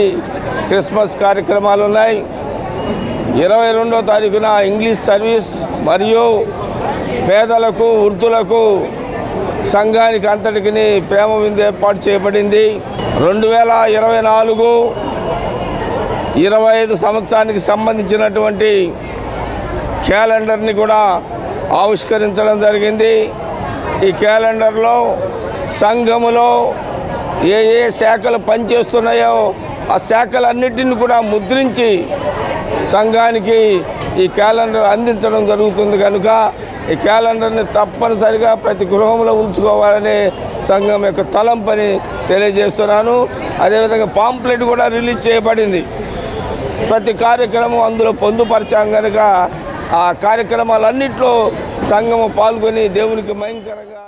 క్రిస్మస్ కార్యక్రమాలు ఉన్నాయి. 22వ తారీఖున ఇంగ్లీష్ సర్వీస్ మరియు పేదలకు వృద్ధులకు సంఘానికి అంతటికి ప్రేమ విందు ఏర్పాటు చేయబడింది. 2024-25 సంవత్సరానికి సంబంధించినటువంటి క్యాలెండర్ని కూడా ఆవిష్కరించడం జరిగింది. ఈ క్యాలెండర్లో సంఘములో ఏ ఏ శాఖలు పనిచేస్తున్నాయో ఆ శాఖలన్నిటిని కూడా ముద్రించి సంఘానికి ఈ క్యాలెండర్ అందించడం జరుగుతుంది. కనుక ఈ క్యాలెండర్ని తప్పనిసరిగా ప్రతి గృహంలో ఉంచుకోవాలనే సంఘం యొక్క తలంపని తెలియజేస్తున్నాను. అదేవిధంగా పాంప్లెట్ కూడా రిలీజ్ చేయబడింది. ప్రతి కార్యక్రమం అందులో పొందుపరిచాం కనుక ఆ కార్యక్రమాలన్నింటిలో సంఘము పాల్గొని దేవునికి భయంకరంగా.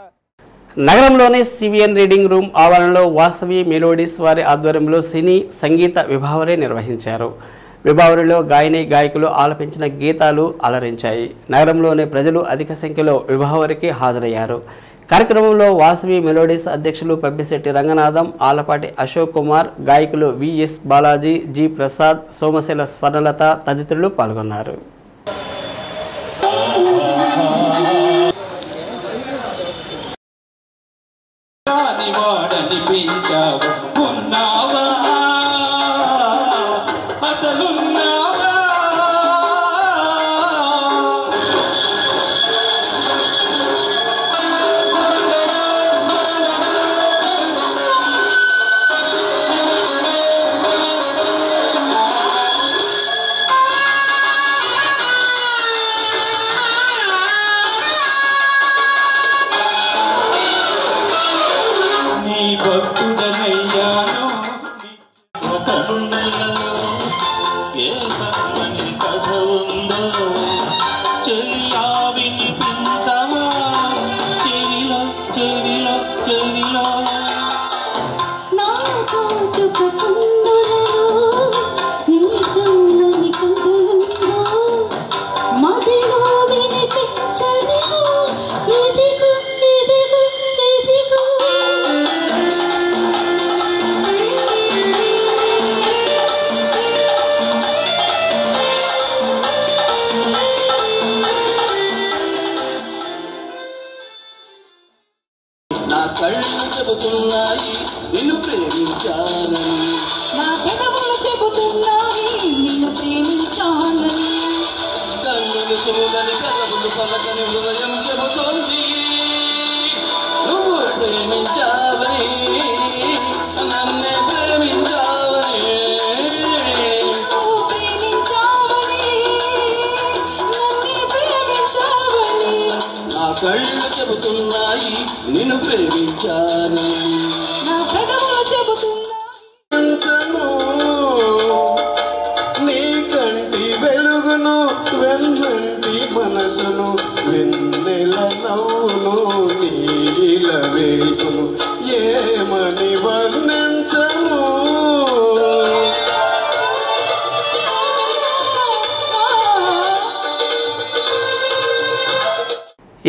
నగరంలోని సివిఎన్ రీడింగ్ రూమ్ ఆవరణలో వాసవి మెలోడీస్ వారి ఆధ్వర్యంలో సినీ సంగీత విభావరి నిర్వహించారు. విభావరిలో గాయని గాయకులు ఆలపించిన గీతాలు అలరించాయి. నగరంలోని ప్రజలు అధిక సంఖ్యలో విభావరికి హాజరయ్యారు. కార్యక్రమంలో వాసవి మెలోడీస్ అధ్యక్షులు పెబ్బిశెట్టి రంగనాథం, ఆలపాటి అశోక్ కుమార్, గాయకులు విఎస్ బాలాజీ, జి ప్రసాద్, సోమశీల స్వర్ణలత తదితరులు పాల్గొన్నారు.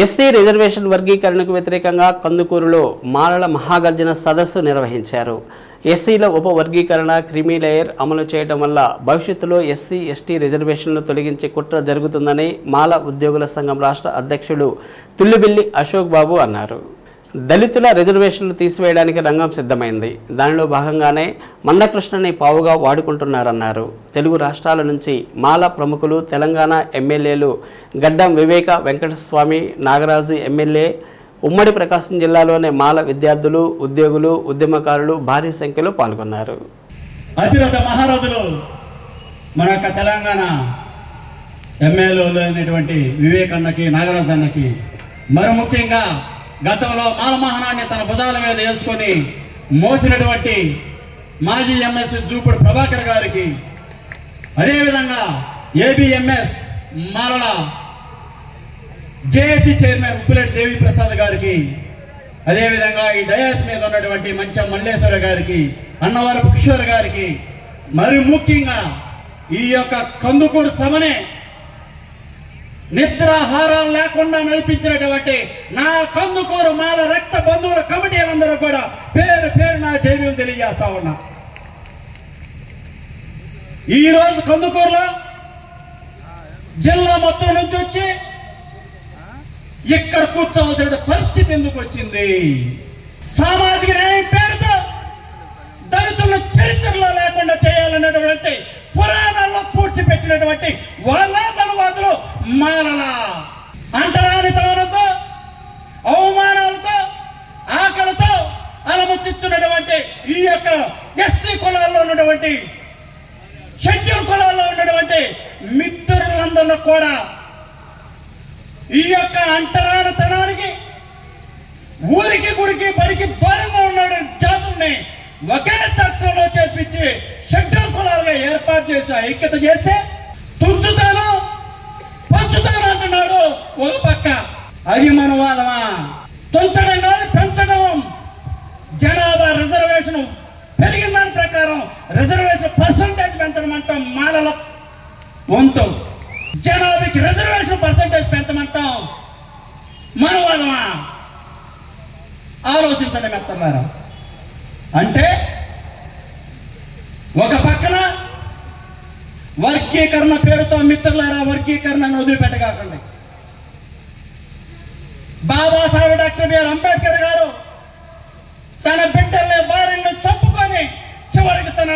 ఎస్సీ రిజర్వేషన్ వర్గీకరణకు వ్యతిరేకంగా కందుకూరులో మాలల మహాగర్జన సదస్సు నిర్వహించారు. ఎస్సీల ఉపవర్గీకరణ క్రిమీ లేయర్ అమలు చేయడం వల్ల భవిష్యత్తులో ఎస్సీ ఎస్టీ రిజర్వేషన్లు తొలగించే కుట్ర జరుగుతుందని మాల ఉద్యోగుల సంఘం రాష్ట్ర అధ్యక్షుడు తుల్లిబిల్లి అశోక్ బాబు అన్నారు. దళితుల రిజర్వేషన్లు తీసివేయడానికి రంగం సిద్ధమైంది. దానిలో భాగంగానే మందకృష్ణని పావుగా వాడుకుంటున్నారన్నారు. తెలుగు రాష్ట్రాల నుంచి మాల ప్రముఖులు, తెలంగాణ ఎమ్మెల్యేలు గడ్డం వివేక వెంకటస్వామి, నాగరాజు ఎమ్మెల్యే, ఉమ్మడి ప్రకాశం జిల్లాలోని మాల విద్యార్థులు, ఉద్యోగులు, ఉద్యమకారులు భారీ సంఖ్యలో పాల్గొన్నారు. అతిరథ మహారథులు మన యొక్క తెలంగాణ ఎమ్మెల్యేలు అయినటువంటి వివేకన్నకి, నాగరాజు అన్నకి, మరి ముఖ్యంగా గతంలో మాల మహానాన్ని తన భుజాల మీద వేసుకొని మోసినటువంటి మాజీ ఎమ్మెల్సీ జూపుడు ప్రభాకర్ గారికి, అదేవిధంగా ఏబిఎంఎస్ మాలల జేఏసీ చైర్మన్ ఉప్పులేటి దేవి ప్రసాద్ గారికి, అదేవిధంగా ఈ డయాస్ మీద ఉన్నటువంటి మంచం మల్లేశ్వర గారికి, అన్నవరపు కిషోర్ గారికి, మరి ముఖ్యంగా ఈ యొక్క కందుకూరు సభనే నిద్రాహారాలు లేకుండా నడిపించినటువంటి నా కందుకూరు మాల రక్త బంధువుల కమిటీలందరూ కూడా పేరు పేరు నా జైలు తెలియజేస్తా ఉన్నా. ఈరోజు కందుకూరులో జిల్లా మొత్తం నుంచి వచ్చి ఇక్కడ కూర్చోవలసిన పరిస్థితి ఎందుకు వచ్చింది? సామాజిక న్యాయం పేరుతో దళితులను చరిత్రలో లేకుండా చేయాలనేటువంటి పురాణాల్లో పూడ్చిపెట్టినటువంటి వాళ్ళ మనవాదులు మారలా అంటరానితనంతో అవమానాలతో ఆకలితో అలమచిస్తున్నటువంటి ఈ యొక్క ఎస్సీ కులాల్లో ఉన్నటువంటి షెడ్యూల్ కులాల్లో ఉన్నటువంటి మిత్రులందరూ కూడా ఈ యొక్క అంటరానితనానికి ఊరికి గుడికి బడికి దూరంగా ఉన్న జాతుల్ని ఒకే చట్టంలో చేర్పించి షెడ్యూల్ కులాలుగా ఏర్పాటు చేసి ఐక్యత చేస్తే తుంచుతాను పంచుతాను అంటున్నాడు ఒక పక్క. అది మనవాదమా? తుంచడం కాదు, పెంచడం. జనాభా రిజర్వేషన్ పెరిగిన దాని ప్రకారం రిజర్వేషన్ పర్సంటేజ్ పెంచడమంటాం మాలల వంతు. జనాభాకి రిజర్వేషన్ పర్సంటేజ్ పెంచమంటాం మనవాదమా? ఆలోచించండి మిత్రులారా. అంటే ఒక పక్కన వర్గీకరణ పేరుతో మిత్రులారా వర్గీకరణను వదిలిపెట్టగాకండి. బాబాసాహెబ్ డాక్టర్ బిఆర్ అంబేద్కర్ గారు తన బిడ్డల్ని భార్యలను చంపుకొని చివరికి తన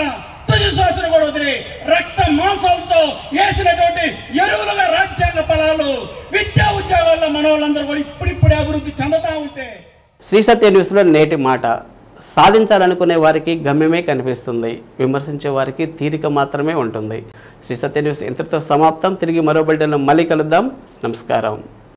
తుది శ్వాసను కూడా వదిలి రక్త మాంసంతో వేసినటువంటి ఎరువులుగా రాజ్యాంగ ఫలాలు విద్యా ఉద్యోగాల్లో మన వాళ్ళందరూ కూడా ఇప్పుడిప్పుడే అభివృద్ధి చెందుతా ఉంటే శ్రీ సత్య న్యూస్లో నేటి మాట. సాధించాలనుకునే వారికి గమ్యమే కనిపిస్తుంది, విమర్శించే వారికి తీరిక మాత్రమే ఉంటుంది. శ్రీ సత్య న్యూస్ ఇంతటితో సమాప్తం. తిరిగి మరో బిల్డన్లో మళ్ళీ కలుద్దాం. నమస్కారం.